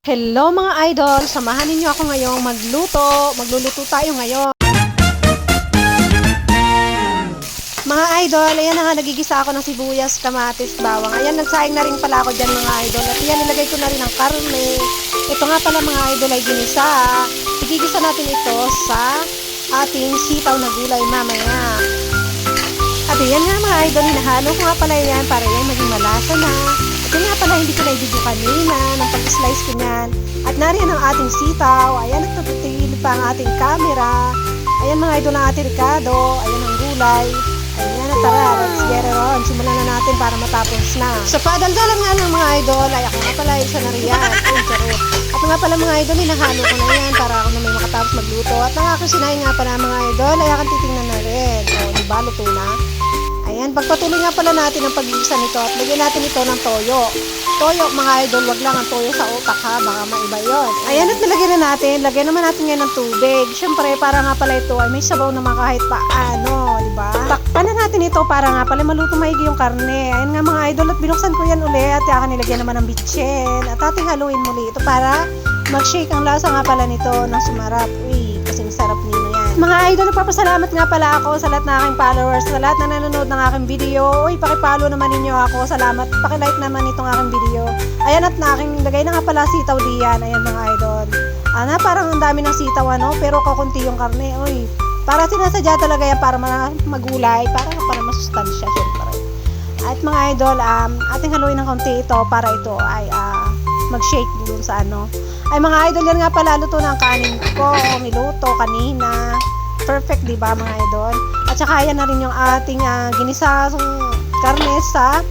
Hello mga idol! Samahan ninyo ako ngayong magluto. Magluluto tayo ngayon. Mga idol, ayan na nga, nagigisa ako ng sibuyas, kamatis, bawang. Ayan, nagsaing na rin pala ako dyan mga idol. At ayan, nilagay ko na rin ang karne. Ito nga pala mga idol ay ginisa. Igigisa natin ito sa ating sitaw na gulay mamaya. At ayan nga mga idol, hinahalo ko nga pala yan para yan maging malasa na. Ito nga pala, hindi ko na-video kanina nang pag-slice ko niyan. At nariyan ang ating sitaw. Ayan, nagtututili pa ang ating camera. Ayan mga idol ang ating Ricardo. Ayan ang gulay. Ayan na, tara, let's get it on. Simulan na natin para matapos na. Sa padaldalan nga ng mga idol, ay ako nga pala isa na riyan. At nga pala mga idol, hinahalo ko na yan para ako na may makatapos magluto. At ang aking sinahin nga pala mga idol, ay aking titingnan na rin. O, diba, luto na? Ayan, pagpatuloy nga pala natin ang pag-iisa nito at lagyan natin ito ng toyo. Toyo, mga idol, wag lang ang toyo sa utak ha, baka maiba yun. Ayan, at nalagyan na natin, lagyan naman natin ngayon ng tubig. Siyempre, para nga pala ito ay may sabaw naman kahit paano, di ba? Takpan na natin ito para nga pala maluto maigi yung karne. Ayan nga mga idol, at binuksan ko yan uli at akin nilagyan naman ng bitchin. At ating haluin muli ito para mag-shake ang lasa nga pala nito ng sumarap. Uy, kasing sarap nino yan. Mga idol, nagpapasalamat nga pala ako sa lahat ng aking followers, sa lahat na nanonood ng aking video. Uy, pakipollow naman ninyo ako. Salamat. Pakilike naman itong aking video. Ayan, at na aking lagay na nga pala sitaw diyan. Ayan mga idol. Parang ang dami ng sitaw pero kakunti yung karne. Uy, para sinasadya talaga yan para magulay, para masustansya syempre. At mga idol, ating haluin ng konti ito para ito ay mag-shake dun sa Ay mga idol, yan nga pala, luto na ang kanin ko. Niluto kanina. Perfect, di ba mga idol? At saka yan na rin yung ating ginisang karne sa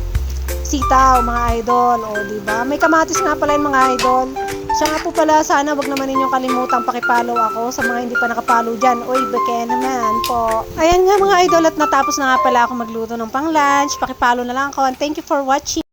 sitaw, mga idol. O, di ba? May kamatis nga pala yung mga idol. Siya nga po pala, sana wag naman ninyong kalimutang pakipollow ako sa mga hindi pa nakapollow dyan. Uy, beke naman po. Ayan nga mga idol, at natapos na nga pala ako magluto ng pang lunch. Pakipollow na lang ako. And thank you for watching.